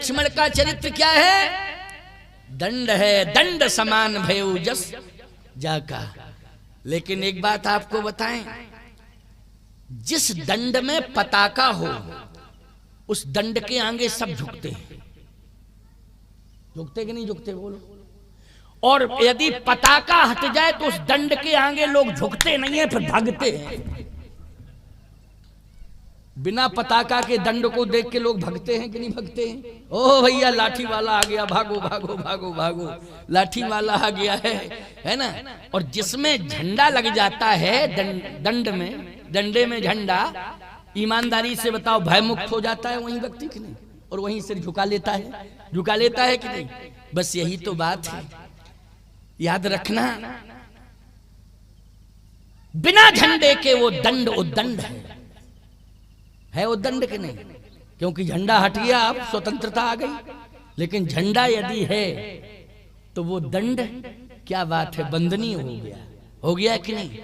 लक्ष्मण का चरित्र क्या है? दंड है, दंड समान भयउ जस जाका। लेकिन एक बात आपको बताएं, जिस दंड में पताका हो उस दंड के आगे सब झुकते हैं। झुकते कि नहीं झुकते बोलो? और यदि पताका हट जाए तो उस दंड के आगे लोग झुकते नहीं है, फिर भागते हैं। बिना पताका के दंड को देख के लोग भागते हैं कि नहीं भागते हैं? ओ भैया लाठी वाला आ गया, भागो भागो भागो भागो, लाठी वाला आ गया है ना। और जिसमें झंडा लग जाता है दंड में, डंडे में झंडा, ईमानदारी से बताओ भयमुक्त हो जाता है वही व्यक्ति कि नहीं? और वहीं सिर झुका लेता है, झुका लेता है कि नहीं? बस यही तो बात है, याद रखना। बिना झंडे के वो दंड उद्दंड है उद्दंड के नहीं? क्योंकि झंडा हट गया, अब स्वतंत्रता आ गई। लेकिन झंडा यदि है तो वो दंड क्या बात है, बंधनीय हो गया कि नहीं?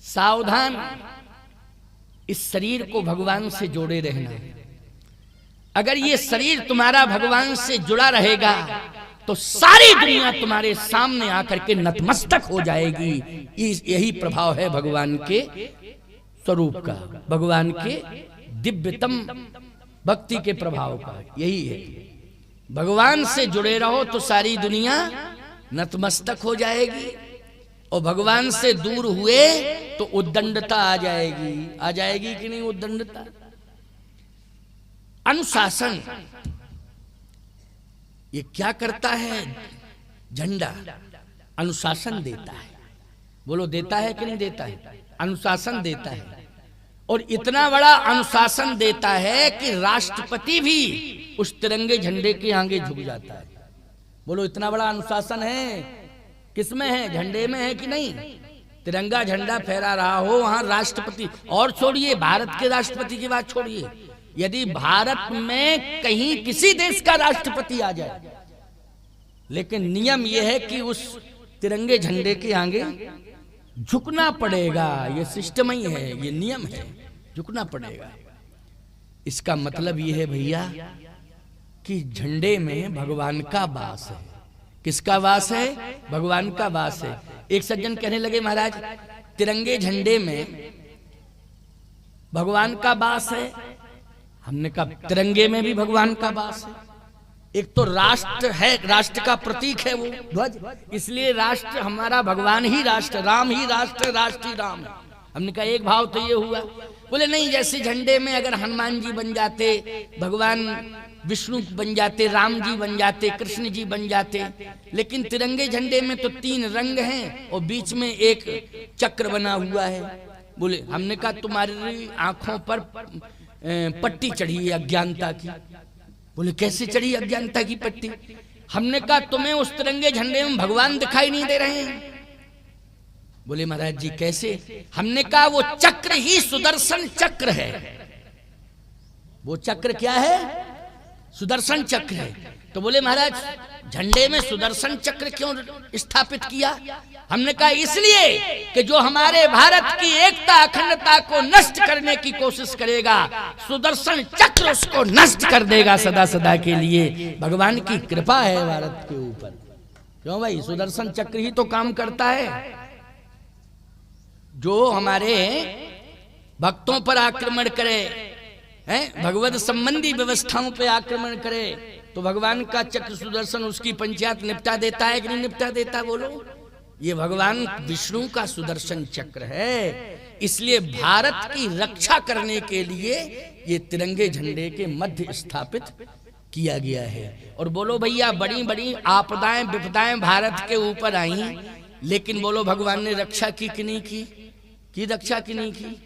सावधान, इस शरीर को भगवान से जोड़े रहना। अगर ये शरीर तुम्हारा भगवान से जुड़ा रहेगा तो सारी दुनिया तुम्हारे सामने आकर के नतमस्तक हो जाएगी। यही प्रभाव है भगवान के स्वरूप का, भगवान के दिव्यतम भक्ति के प्रभाव का। यही है, भगवान से जुड़े रहो तो सारी दुनिया नतमस्तक हो जाएगी, और भगवान से दूर हुए तो उद्दंडता आ जाएगी कि नहीं? उद्दंडता। अनुशासन ये क्या करता है? झंडा अनुशासन देता है। बोलो देता है कि नहीं देता है? अनुशासन देता है। और इतना बड़ा अनुशासन देता है कि राष्ट्रपति भी उस तिरंगे झंडे के आगे झुक जाता है। बोलो इतना बड़ा अनुशासन है, किसमें है? झंडे में है कि नहीं? तिरंगा झंडा फहरा रहा हो वहां राष्ट्रपति, और छोड़िए भारत के राष्ट्रपति की बात छोड़िए, यदि भारत में कहीं किसी देश का राष्ट्रपति आ जाए, लेकिन नियम यह है कि उस तिरंगे झंडे के आगे झुकना पड़ेगा। ये सिस्टम ही है, ये नियम है, झुकना पड़ेगा। इसका मतलब ये है भैया कि झंडे में भगवान का वास है। किसका वास है? भगवान का वास है। एक सज्जन कहने लगे, महाराज तिरंगे झंडे में भगवान का वास है। हमने कहा तिरंगे में भी भगवान का वास है। एक तो राष्ट्र है, राष्ट्र का प्रतीक है वो ध्वज, इसलिए राष्ट्र हमारा, भगवान ही राष्ट्र, राम ही राष्ट्र, राष्ट्र ही राम है। हमने कहा एक भाव तो ये हुआ। बोले नहीं, जैसे झंडे में अगर हनुमान जी बन जाते, भगवान विष्णु बन जाते, राम जी बन जाते, कृष्ण जी बन जाते, लेकिन तिरंगे झंडे में तो 3 रंग हैं और बीच में एक चक्र बना हुआ है। बोले, हमने कहा तुम्हारी आंखों पर पट्टी चढ़ी है अज्ञानता की। बोले कैसे चढ़ी अज्ञानता की पट्टी? हमने कहा तुम्हें उस तिरंगे झंडे में भगवान दिखाई नहीं दे रहे हैं। बोले महाराज जी कैसे? हमने कहा वो चक्र ही सुदर्शन चक्र है। वो चक्र क्या है? सुदर्शन चक्र है। तो बोले महाराज झंडे में सुदर्शन चक्र क्यों स्थापित किया? हमने कहा इसलिए कि जो हमारे भारत की एकता अखंडता को नष्ट करने की कोशिश करेगा, सुदर्शन चक्र उसको नष्ट कर देगा सदा सदा के लिए। भगवान की कृपा है भारत के ऊपर। क्यों भाई? सुदर्शन चक्र ही तो काम करता है। जो हमारे भक्तों पर आक्रमण करे, भगवत संबंधी व्यवस्थाओं पे आक्रमण करे, तो भगवान का चक्र सुदर्शन उसकी पंचायत निपटा देता है कि नहीं निपटा देता? बोलो, ये भगवान विष्णु का सुदर्शन चक्र है। इसलिए भारत की रक्षा करने के लिए ये तिरंगे झंडे के मध्य स्थापित किया गया है। और बोलो भैया बड़ी बड़ी आपदाएं विपदाएं भारत के ऊपर आई, लेकिन बोलो भगवान ने रक्षा की कि नहीं की? रक्षा की नहीं की?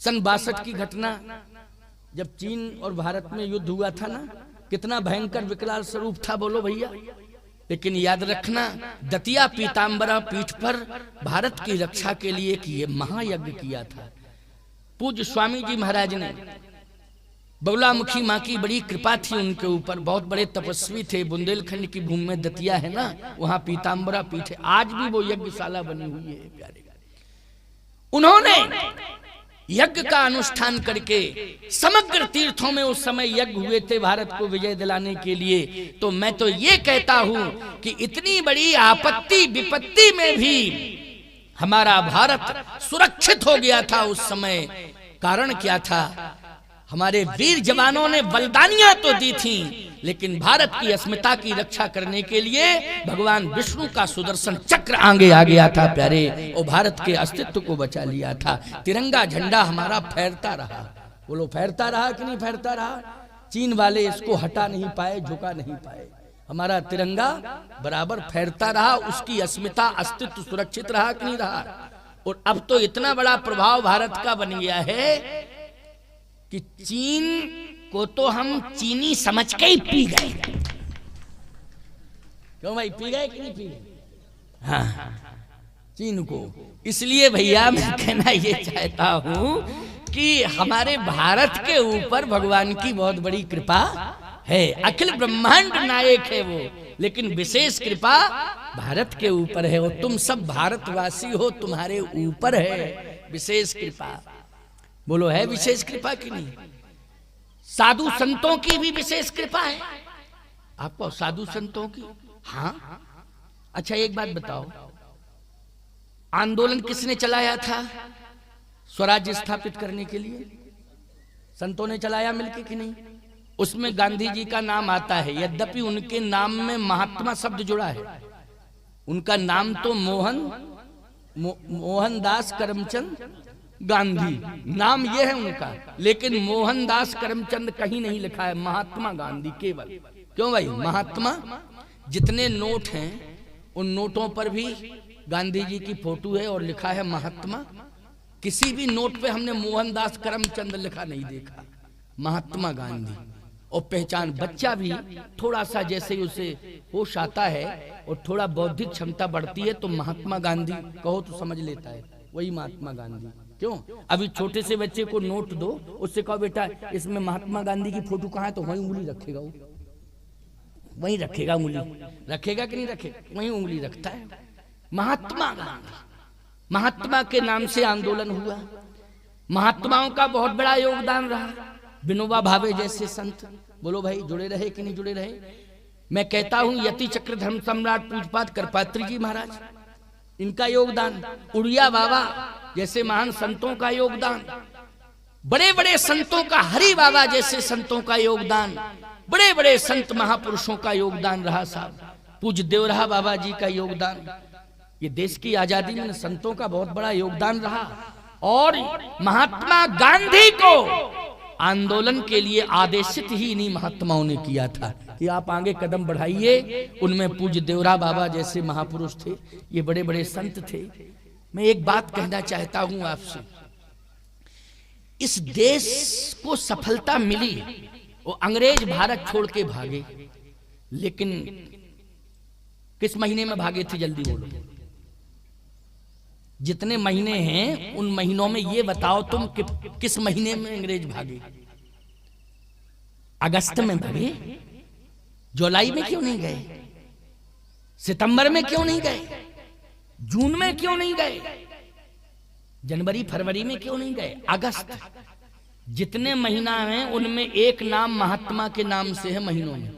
सन 62 की घटना जब चीन और भारत में युद्ध हुआ था ना, कितना भयंकर विकराल स्वरूप था बोलो भैया। लेकिन याद रखना, दतिया पीताम्बरा पीठ पर भारत की रक्षा के लिए किए महायज्ञ किया था। पूज्य स्वामी जी महाराज ने, बगुलामुखी माँ की बड़ी कृपा थी उनके ऊपर, बहुत बड़े तपस्वी थे। बुंदेलखंड की भूमि में दतिया है ना, वहां पीताम्बरा पीठ है, आज भी वो यज्ञशाला बनी हुई है प्यारे। उन्होंने यज्ञ का अनुष्ठान करके समग्र तीर्थों में उस समय यज्ञ हुए थे भारत को विजय दिलाने के लिए। तो मैं तो ये कहता हूं कि इतनी बड़ी आपत्ति विपत्ति में भी हमारा भारत सुरक्षित हो गया था उस समय। कारण क्या था? हमारे वीर जवानों ने बलिदानियां तो दी थी, लेकिन भारत की अस्मिता की रक्षा करने के लिए भगवान विष्णु का सुदर्शन चक्र आगे आ गया था प्यारे, और भारत के अस्तित्व को बचा लिया था। तिरंगा झंडा हमारा फहरता रहा। बोलो फहरता रहा कि नहीं फहरता रहा? चीन वाले इसको हटा नहीं पाए, झुका नहीं पाए। हमारा तिरंगा बराबर फहरता रहा, उसकी अस्मिता अस्तित्व सुरक्षित रहा कि नहीं रहा? और अब तो इतना बड़ा प्रभाव भारत का बन गया है कि चीन को तो हम चीनी समझ के ही पी गए। क्यों भाई, पी गए कि नहीं पी गए? हाँ, चीन को। इसलिए भैया मैं कहना ये चाहता हूं कि हमारे भारत के ऊपर भगवान की बहुत बड़ी कृपा है। अखिल ब्रह्मांड नायक है वो, लेकिन विशेष कृपा भारत के ऊपर है। और तुम सब भारतवासी हो, तुम्हारे ऊपर है विशेष कृपा। बोलो है विशेष कृपा कि नहीं? साधु संतों की भी विशेष कृपा है आपको, साधु संतों की। हाँ, अच्छा एक बात बताओ, आंदोलन किसने चलाया था स्वराज्य स्थापित करने के लिए? संतों ने चलाया मिलके कि नहीं? उसमें गांधी जी का नाम आता है, यद्यपि उनके नाम में महात्मा शब्द जुड़ा है। उनका नाम तो मोहनदास करमचंद गांधी नाम यह है उनका, लेकिन मोहनदास करमचंद कहीं नहीं लिखा है, महात्मा गांधी केवल। क्यों भाई? महात्मा जितने नोट हैं उन नोटों पर भी गांधी जी की फोटो है और लिखा है महात्मा। किसी भी नोट पे हमने मोहनदास करमचंद लिखा नहीं देखा, महात्मा गांधी। और पहचान बच्चा भी थोड़ा सा जैसे उसे होश आता है और थोड़ा बौद्धिक क्षमता बढ़ती है तो महात्मा गांधी कहो तो समझ लेता है, वही महात्मा गांधी। क्यों? अभी छोटे से बच्चे को नोट दो, उससे कहो बेटा इसमें महात्मा गांधी की फोटो कहाँ है, तो वहीं उंगली रखेगा वो, वहीं रखेगा उंगली। रखेगा कि नहीं रखेगा? वहीं उंगली रखता है। महात्मा गांधी, महात्मा के नाम से आंदोलन हुआ। महात्माओं का बहुत बड़ा योगदान रहा। विनोबा भावे जैसे संत, बोलो भाई जुड़े रहे कि नहीं जुड़े रहे? मैं कहता हूं यति चक्र धर्म सम्राट पूजपात करपात्री जी महाराज, इनका योगदान, उड़िया बाबा जैसे महान संतों का योगदान, बड़े बड़े संतों का, हरि बाबा जैसे संतों का योगदान, बड़े बड़े संत महापुरुषों का योगदान रहा साहब। पूज्य देवराहा बाबा जी का योगदान, ये देश की आजादी में संतों का बहुत बड़ा योगदान रहा। और महात्मा गांधी को आंदोलन के लिए आदेशित ही इन्हीं महात्माओं ने किया था कि आप आगे कदम बढ़ाइए। उनमें पूज्य देवराहा बाबा जैसे महापुरुष थे, ये बड़े बड़े संत थे। मैं एक बात कहना चाहता हूं आपसे, इस देश को सफलता मिली, वो अंग्रेज भारत छोड़ के भागे, लेकिन किस महीने में भागे थे जल्दी बोलो? जितने महीने हैं उन महीनों में ये बताओ तुम कि किस महीने में अंग्रेज भागे? अगस्त में भागे? जुलाई में क्यों नहीं गए? सितंबर में क्यों नहीं गए? जून में क्यों नहीं गए? जनवरी फरवरी में क्यों नहीं गए? अगस्त। जितने महीना हैं उनमें एक नाम महात्मा के नाम से है महीनों में,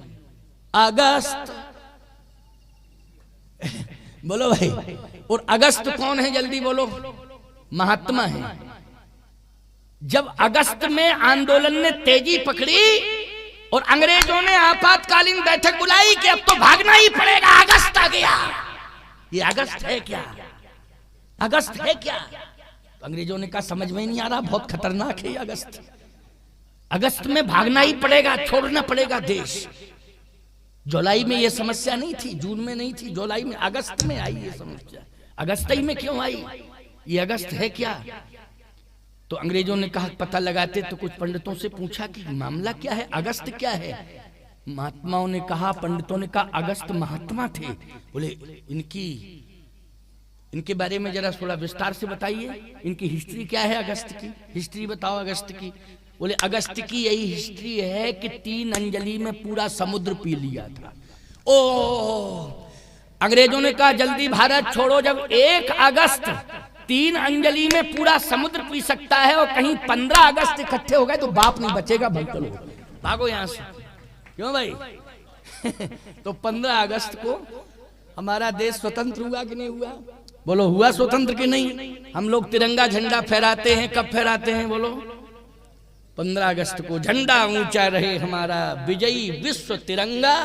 अगस्त। बोलो भाई, और अगस्त कौन है जल्दी बोलो? महात्मा है। जब अगस्त में आंदोलन ने तेजी पकड़ी और अंग्रेजों ने आपातकालीन बैठक बुलाई कि अब तो भागना ही पड़ेगा, अगस्त आ गया। ये अगस्त है क्या? अगस्त है क्या? तो अंग्रेजों ने कहा समझ में नहीं आ रहा, बहुत खतरनाक है अगस्त। अगस्त में भागना ही पड़ेगा, छोड़ना पड़ेगा देश। जुलाई में ये समस्या नहीं थी, जून में नहीं थी, जुलाई में, अगस्त में आई ये समस्या। अगस्त ही में क्यों आई? ये अगस्त है क्या? तो अंग्रेजों ने कहा पता लगाते, तो कुछ पंडितों से पूछा कि मामला क्या है, अगस्त क्या है? महात्माओं ने कहा, पंडितों ने कहा अगस्त महात्मा थे। बोले इनके बारे में जरा थोड़ा विस्तार से बताइए, इनकी हिस्ट्री क्या है अगस्त की? हिस्ट्री बताओ अगस्त की। बोले अगस्त की यही हिस्ट्री है कि 3 अंजलि में पूरा समुद्र पी लिया था। ओ, अंग्रेजों ने कहा जल्दी भारत छोड़ो। जब 1 अगस्त 3 अंजलि में पूरा समुद्र पी सकता है, और कहीं 15 अगस्त इकट्ठे हो गए तो बाप नहीं बचेगा, भाई चलो भागो यहां से। क्यों भाई? तो 15 अगस्त को हमारा देश स्वतंत्र हुआ कि नहीं हुआ? बोलो हुआ स्वतंत्र कि नहीं? हम लोग तिरंगा झंडा फहराते हैं, कब फहराते हैं बोलो? 15 अगस्त को। झंडा ऊंचा रहे हमारा, विजयी विश्व तिरंगा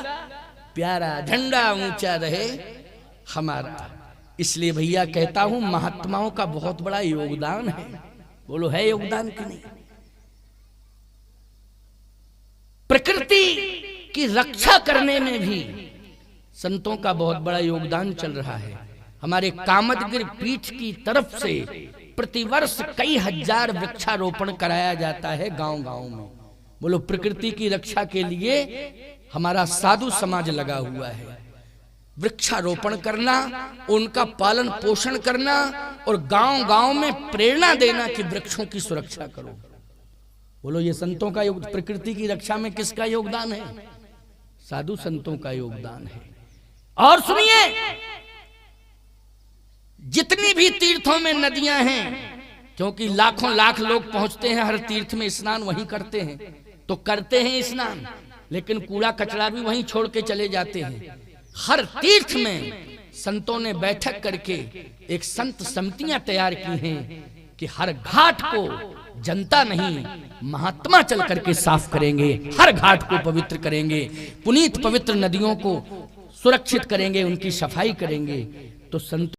प्यारा, झंडा ऊंचा रहे हमारा। इसलिए भैया कहता हूं महात्माओं का बहुत बड़ा योगदान है। बोलो है योगदान कि नहीं? प्रकृति की रक्षा करने में भी संतों का बहुत बड़ा योगदान चल रहा है। हमारे कामदगिरि पीठ की तरफ से प्रतिवर्ष कई हजार वृक्षारोपण कराया जाता है गांव-गांव में। बोलो प्रकृति की रक्षा के लिए हमारा साधु समाज लगा हुआ है। वृक्षारोपण करना, उनका पालन पोषण करना, और गांव-गांव में प्रेरणा देना कि वृक्षों की सुरक्षा करो। बोलो ये संतों का योगदान। प्रकृति की रक्षा में किसका योगदान है? साधु संतों का योगदान है। और सुनिए, जितनी भी तीर्थों में नदियां हैं, क्योंकि लाखों लाख लोग पहुंचते हैं हर तीर्थ में, स्नान वहीं करते हैं, तो करते हैं स्नान, लेकिन कूड़ा कचरा भी वहीं छोड़ के चले जाते हैं। हर तीर्थ में संतों ने बैठक करके एक संत समितियां तैयार की हैं कि हर घाट को जनता नहीं महात्मा चल करके साफ करेंगे, हर घाट को पवित्र करेंगे, पुनीत पवित्र नदियों को सुरक्षित करेंगे, उनकी सफाई करेंगे। तो संत